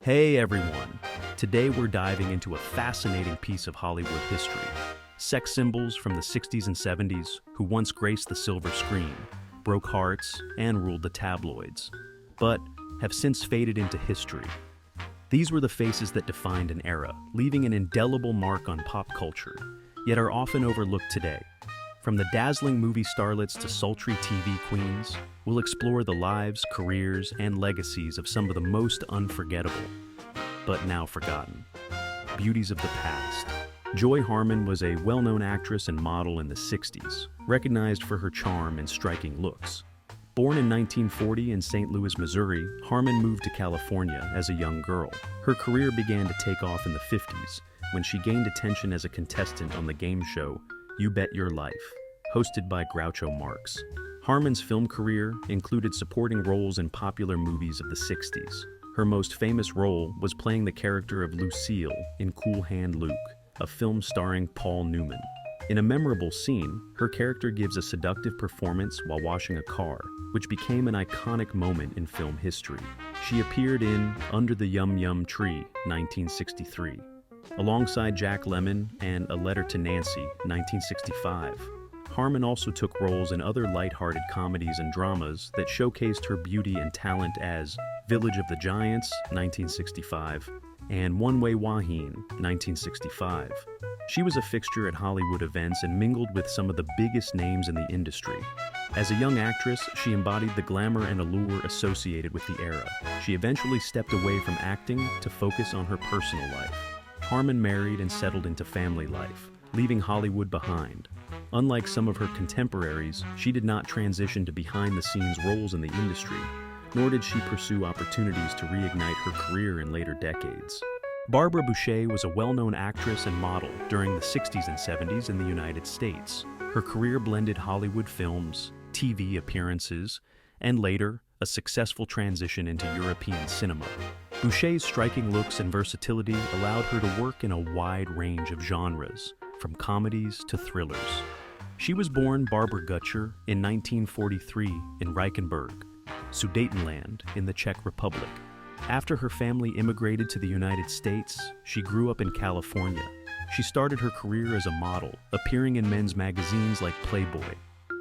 Hey everyone! Today we're diving into a fascinating piece of Hollywood history. Sex symbols from the 60s and 70s who once graced the silver screen, broke hearts, and ruled the tabloids, but have since faded into history. These were the faces that defined an era, leaving an indelible mark on pop culture, yet are often overlooked today. From the dazzling movie starlets to sultry TV queens, we'll explore the lives, careers, and legacies of some of the most unforgettable, but now forgotten, beauties of the past. Joy Harmon was a well-known actress and model in the 60s, recognized for her charm and striking looks. Born in 1940 in St. Louis, Missouri, Harmon moved to California as a young girl. Her career began to take off in the 50s, when she gained attention as a contestant on the game show You Bet Your Life, hosted by Groucho Marx. Harmon's film career included supporting roles in popular movies of the 60s. Her most famous role was playing the character of Lucille in Cool Hand Luke, a film starring Paul Newman. In a memorable scene, her character gives a seductive performance while washing a car, which became an iconic moment in film history. She appeared in Under the Yum Yum Tree, 1963, alongside Jack Lemmon and A Letter to Nancy, 1965. Harmon also took roles in other light-hearted comedies and dramas that showcased her beauty and talent as Village of the Giants, 1965, and One Way Wahine, 1965. She was a fixture at Hollywood events and mingled with some of the biggest names in the industry. As a young actress, she embodied the glamour and allure associated with the era. She eventually stepped away from acting to focus on her personal life. Harmon married and settled into family life, leaving Hollywood behind. Unlike some of her contemporaries, she did not transition to behind-the-scenes roles in the industry, nor did she pursue opportunities to reignite her career in later decades. Barbara Bouchet was a well-known actress and model during the 60s and 70s in the United States. Her career blended Hollywood films, TV appearances, and later, a successful transition into European cinema. Bouchet's striking looks and versatility allowed her to work in a wide range of genres, from comedies to thrillers. She was born Barbara Gutcher in 1943 in Reichenberg, Sudetenland in the Czech Republic. After her family immigrated to the United States, she grew up in California. She started her career as a model, appearing in men's magazines like Playboy.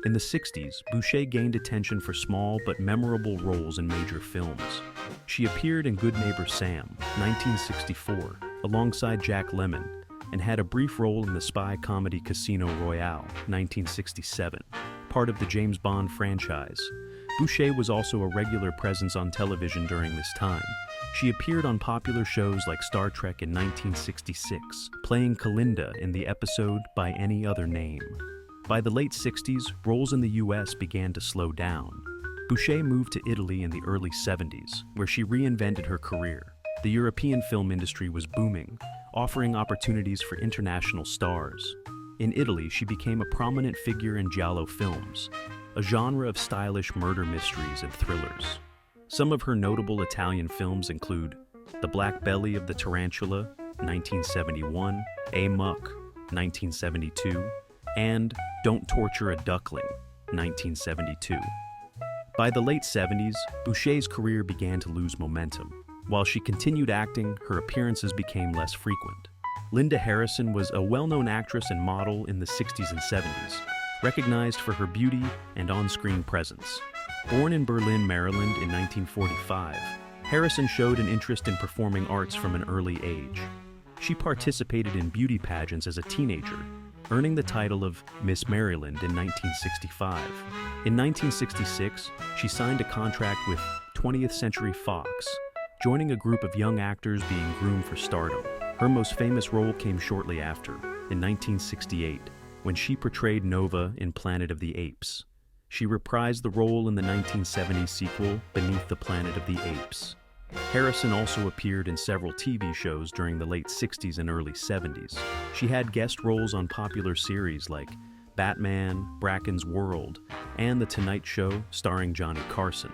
In the 60s, Bouchet gained attention for small but memorable roles in major films. She appeared in Good Neighbor Sam, 1964, alongside Jack Lemmon, and had a brief role in the spy comedy Casino Royale, 1967, part of the James Bond franchise. Bouchet was also a regular presence on television during this time. She appeared on popular shows like Star Trek in 1966, playing Kalinda in the episode By Any Other Name. By the late 60s, roles in the US began to slow down. Bouchet moved to Italy in the early 70s, where she reinvented her career. The European film industry was booming, offering opportunities for international stars. In Italy, she became a prominent figure in giallo films, a genre of stylish murder mysteries and thrillers. Some of her notable Italian films include The Black Belly of the Tarantula, 1971, Muck, 1972, and Don't Torture a Duckling, 1972. By the late 70s, Bouchet's career began to lose momentum. While she continued acting, her appearances became less frequent. Linda Harrison was a well-known actress and model in the 60s and 70s, recognized for her beauty and on-screen presence. Born in Berlin, Maryland in 1945, Harrison showed an interest in performing arts from an early age. She participated in beauty pageants as a teenager, earning the title of Miss Maryland in 1965. In 1966, she signed a contract with 20th Century Fox, joining a group of young actors being groomed for stardom. Her most famous role came shortly after, in 1968, when she portrayed Nova in Planet of the Apes. She reprised the role in the 1970 sequel, Beneath the Planet of the Apes. Harrison also appeared in several TV shows during the late 60s and early 70s. She had guest roles on popular series like Batman, Bracken's World, and The Tonight Show starring Johnny Carson.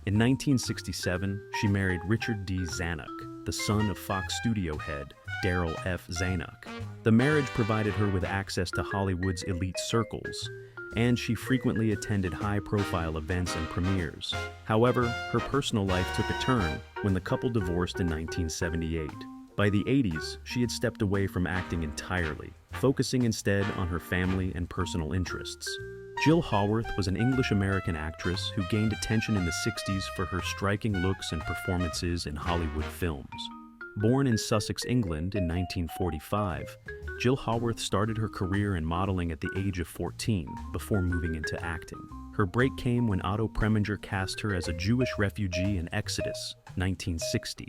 In 1967, she married Richard D. Zanuck, the son of Fox studio head Daryl F. Zanuck. The marriage provided her with access to Hollywood's elite circles and she frequently attended high-profile events and premieres. However, her personal life took a turn when the couple divorced in 1978. By the 80s, she had stepped away from acting entirely, focusing instead on her family and personal interests. Jill Haworth was an English-American actress who gained attention in the 60s for her striking looks and performances in Hollywood films. Born in Sussex, England in 1945, Jill Haworth started her career in modeling at the age of 14 before moving into acting. Her break came when Otto Preminger cast her as a Jewish refugee in Exodus, 1960,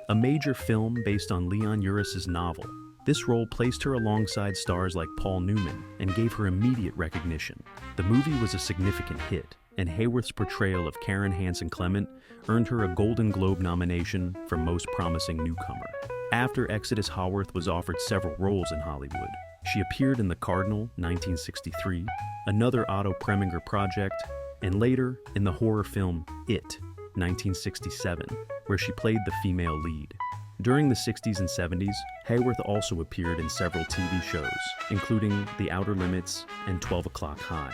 a major film based on Leon Uris's novel. This role placed her alongside stars like Paul Newman and gave her immediate recognition. The movie was a significant hit, and Haworth's portrayal of Karen Hansen Clement earned her a Golden Globe nomination for Most Promising Newcomer. After Exodus, Haworth was offered several roles in Hollywood. She appeared in The Cardinal, 1963, another Otto Preminger project, and later in the horror film It, 1967, where she played the female lead. During the 60s and 70s, Haworth also appeared in several TV shows, including The Outer Limits and 12 O'Clock High.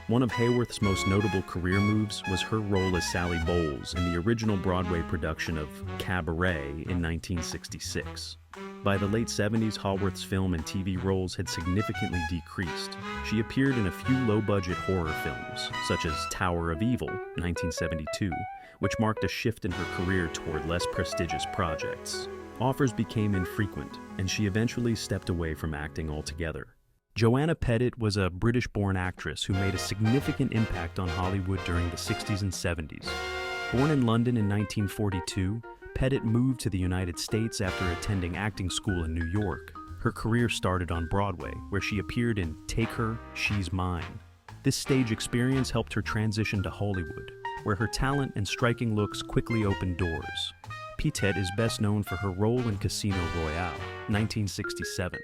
One of Haworth's most notable career moves was her role as Sally Bowles in the original Broadway production of Cabaret in 1966. By the late 70s, Haworth's film and TV roles had significantly decreased. She appeared in a few low-budget horror films, such as Tower of Evil, 1972, which marked a shift in her career toward less prestigious projects. Offers became infrequent, and she eventually stepped away from acting altogether. Joanna Pettet was a British-born actress who made a significant impact on Hollywood during the 60s and 70s. Born in London in 1942, Pettet moved to the United States after attending acting school in New York. Her career started on Broadway, where she appeared in Take Her, She's Mine. This stage experience helped her transition to Hollywood, where her talent and striking looks quickly opened doors. Pettet is best known for her role in Casino Royale, 1967,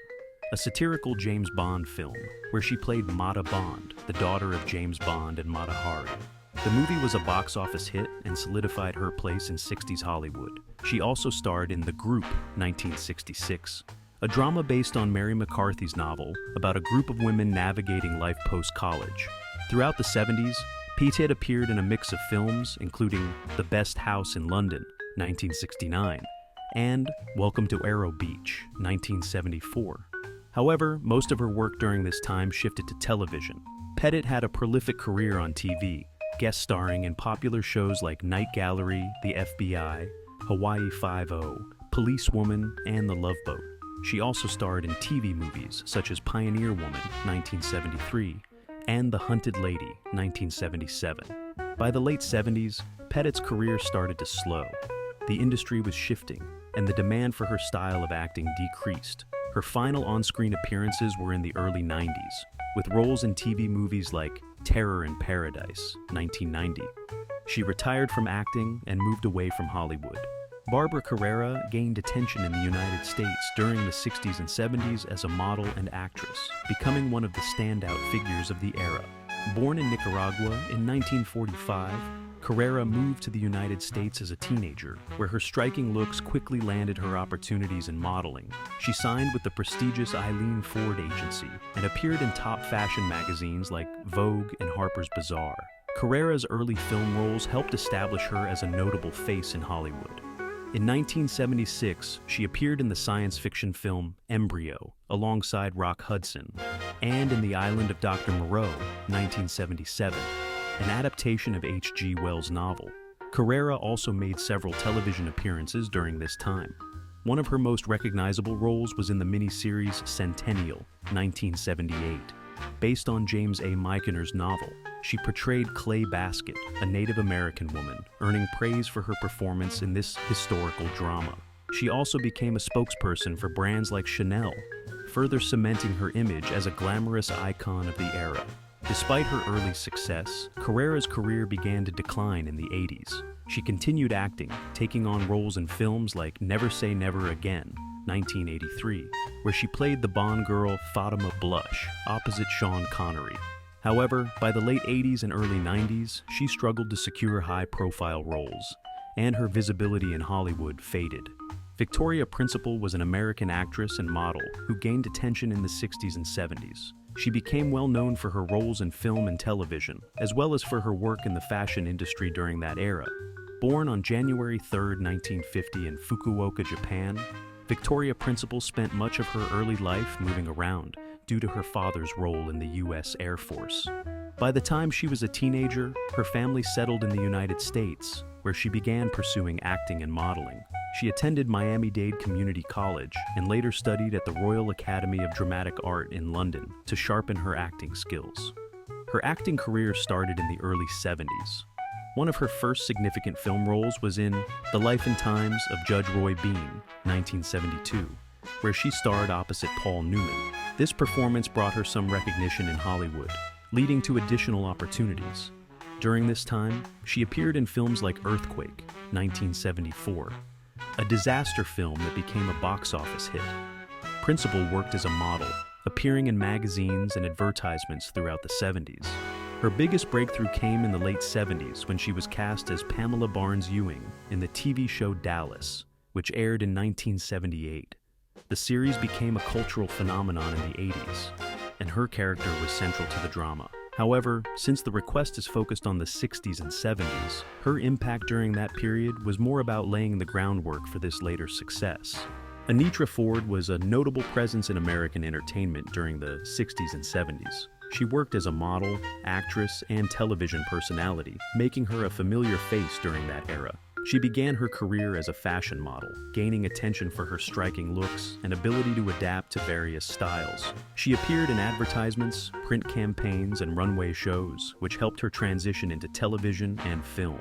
a satirical James Bond film where she played Mata Bond, the daughter of James Bond and Mata Hari. The movie was a box office hit and solidified her place in 60s Hollywood. She also starred in The Group, 1966, a drama based on Mary McCarthy's novel about a group of women navigating life post-college. Throughout the 70s, Pettet appeared in a mix of films, including The Best House in London, 1969, and Welcome to Arrow Beach, 1974. However, most of her work during this time shifted to television. Pettet had a prolific career on TV, guest starring in popular shows like Night Gallery, The FBI, Hawaii Five-0, Policewoman, and The Love Boat. She also starred in TV movies such as Pioneer Woman, 1973, and The Hunted Lady, 1977. By the late 70s, Pettet's career started to slow. The industry was shifting, and the demand for her style of acting decreased. Her final on-screen appearances were in the early 90s, with roles in TV movies like Terror in Paradise, 1990. She retired from acting and moved away from Hollywood. Barbara Carrera gained attention in the United States during the 60s and 70s as a model and actress, becoming one of the standout figures of the era. Born in Nicaragua in 1945, Carrera moved to the United States as a teenager, where her striking looks quickly landed her opportunities in modeling. She signed with the prestigious Eileen Ford agency and appeared in top fashion magazines like Vogue and Harper's Bazaar. Carrera's early film roles helped establish her as a notable face in Hollywood. In 1976, she appeared in the science fiction film Embryo alongside Rock Hudson, and in The Island of Dr. Moreau, 1977, an adaptation of H.G. Wells' novel. Carrera also made several television appearances during this time. One of her most recognizable roles was in the miniseries Centennial, 1978. Based on James A. Michener's novel, she portrayed Clay Basket, a Native American woman, earning praise for her performance in this historical drama. She also became a spokesperson for brands like Chanel, further cementing her image as a glamorous icon of the era. Despite her early success, Carrera's career began to decline in the 80s. She continued acting, taking on roles in films like Never Say Never Again, 1983, where she played the Bond girl Fatima Blush, opposite Sean Connery. However, by the late 80s and early 90s, she struggled to secure high-profile roles, and her visibility in Hollywood faded. Victoria Principal was an American actress and model who gained attention in the 60s and 70s. She became well known for her roles in film and television, as well as for her work in the fashion industry during that era. Born on January 3, 1950 in Fukuoka, Japan, Victoria Principal spent much of her early life moving around due to her father's role in the U.S. Air Force. By the time she was a teenager, her family settled in the United States, where she began pursuing acting and modeling. She attended Miami-Dade Community College and later studied at the Royal Academy of Dramatic Art in London to sharpen her acting skills. Her acting career started in the early 70s. One of her first significant film roles was in The Life and Times of Judge Roy Bean, 1972, where she starred opposite Paul Newman. This performance brought her some recognition in Hollywood, leading to additional opportunities. During this time, she appeared in films like Earthquake, 1974, a disaster film that became a box office hit. Principal worked as a model, appearing in magazines and advertisements throughout the 70s. Her biggest breakthrough came in the late 70s when she was cast as Pamela Barnes-Ewing in the TV show Dallas, which aired in 1978. The series became a cultural phenomenon in the 80s, and her character was central to the drama. However, since the request is focused on the 60s and 70s, her impact during that period was more about laying the groundwork for this later success. Anitra Ford was a notable presence in American entertainment during the 60s and 70s. She worked as a model, actress, and television personality, making her a familiar face during that era. She began her career as a fashion model, gaining attention for her striking looks and ability to adapt to various styles. She appeared in advertisements, print campaigns, and runway shows, which helped her transition into television and film.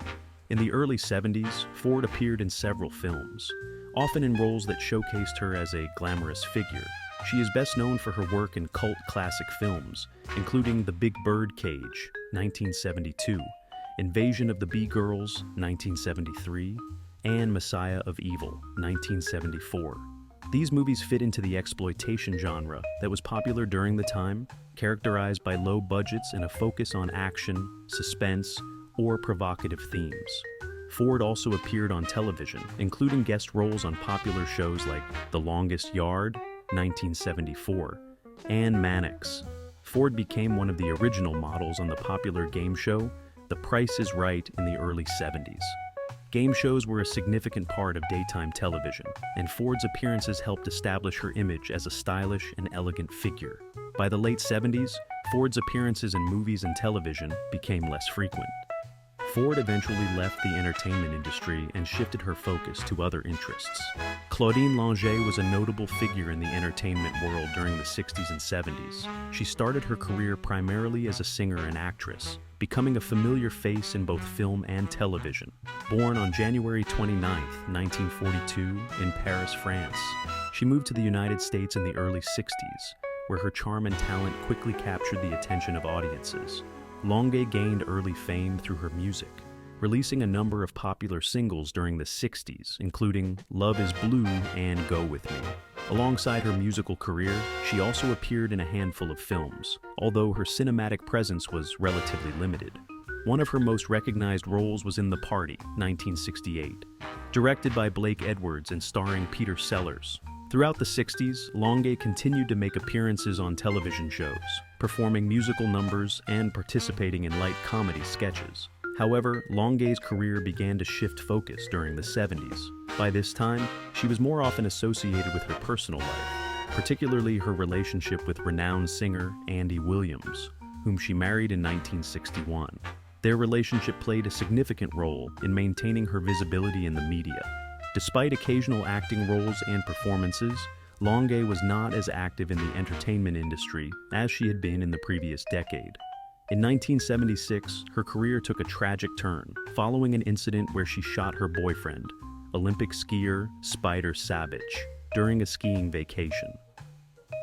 In the early 70s, Ford appeared in several films, often in roles that showcased her as a glamorous figure. She is best known for her work in cult classic films, including The Big Bird Cage, 1972, Invasion of the Bee-Girls, 1973, and Messiah of Evil, 1974. These movies fit into the exploitation genre that was popular during the time, characterized by low budgets and a focus on action, suspense, or provocative themes. Ford also appeared on television, including guest roles on popular shows like The Longest Yard, 1974, and Mannix. Ford became one of the original models on the popular game show The Price is Right in the early 70s. Game shows were a significant part of daytime television, and Ford's appearances helped establish her image as a stylish and elegant figure. By the late 70s, Ford's appearances in movies and television became less frequent. Ford eventually left the entertainment industry and shifted her focus to other interests. Claudine Longet was a notable figure in the entertainment world during the 60s and 70s. She started her career primarily as a singer and actress, becoming a familiar face in both film and television. Born on January 29, 1942, in Paris, France, she moved to the United States in the early 60s, where her charm and talent quickly captured the attention of audiences. Longet gained early fame through her music, releasing a number of popular singles during the 60s, including Love is Blue and Go With Me. Alongside her musical career, she also appeared in a handful of films, although her cinematic presence was relatively limited. One of her most recognized roles was in The Party, 1968, directed by Blake Edwards and starring Peter Sellers. Throughout the 60s, Longet continued to make appearances on television shows, performing musical numbers and participating in light comedy sketches. However, Longet's career began to shift focus during the 70s. By this time, she was more often associated with her personal life, particularly her relationship with renowned singer Andy Williams, whom she married in 1961. Their relationship played a significant role in maintaining her visibility in the media. Despite occasional acting roles and performances, Longet was not as active in the entertainment industry as she had been in the previous decade. In 1976, her career took a tragic turn following an incident where she shot her boyfriend, Olympic skier Spider Savage, during a skiing vacation.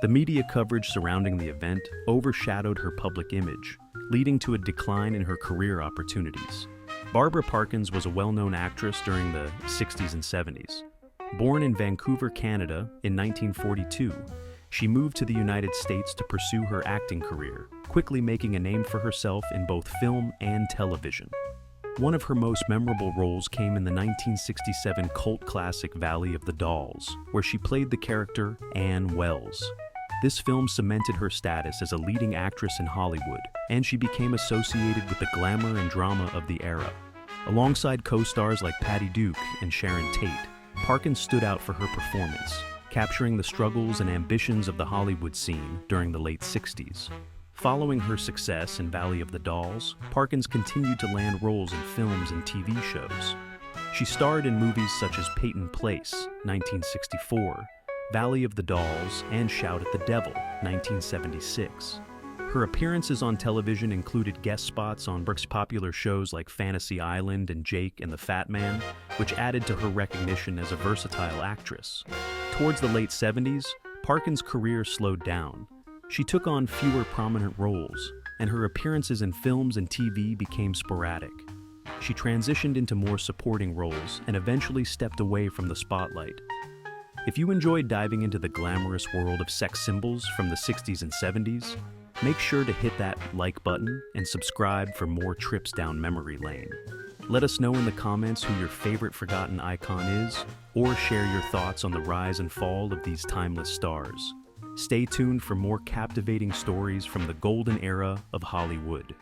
The media coverage surrounding the event overshadowed her public image, leading to a decline in her career opportunities. Barbara Parkins was a well-known actress during the 60s and 70s. Born in Vancouver, Canada in 1942, she moved to the United States to pursue her acting career, quickly making a name for herself in both film and television. One of her most memorable roles came in the 1967 cult classic Valley of the Dolls, where she played the character Ann Wells. This film cemented her status as a leading actress in Hollywood, and she became associated with the glamour and drama of the era. Alongside co-stars like Patty Duke and Sharon Tate, Parkins stood out for her performance, capturing the struggles and ambitions of the Hollywood scene during the late 60s. Following her success in Valley of the Dolls, Parkins continued to land roles in films and TV shows. She starred in movies such as Peyton Place, 1964, Valley of the Dolls, and Shout at the Devil, 1976. Her appearances on television included guest spots on Brooks' popular shows like Fantasy Island and Jake and the Fat Man, which added to her recognition as a versatile actress. Towards the late 70s, Parkins' career slowed down. She took on fewer prominent roles, and her appearances in films and TV became sporadic. She transitioned into more supporting roles and eventually stepped away from the spotlight. If you enjoyed diving into the glamorous world of sex symbols from the 60s and 70s, make sure to hit that like button and subscribe for more trips down memory lane. Let us know in the comments who your favorite forgotten icon is, or share your thoughts on the rise and fall of these timeless stars. Stay tuned for more captivating stories from the golden era of Hollywood.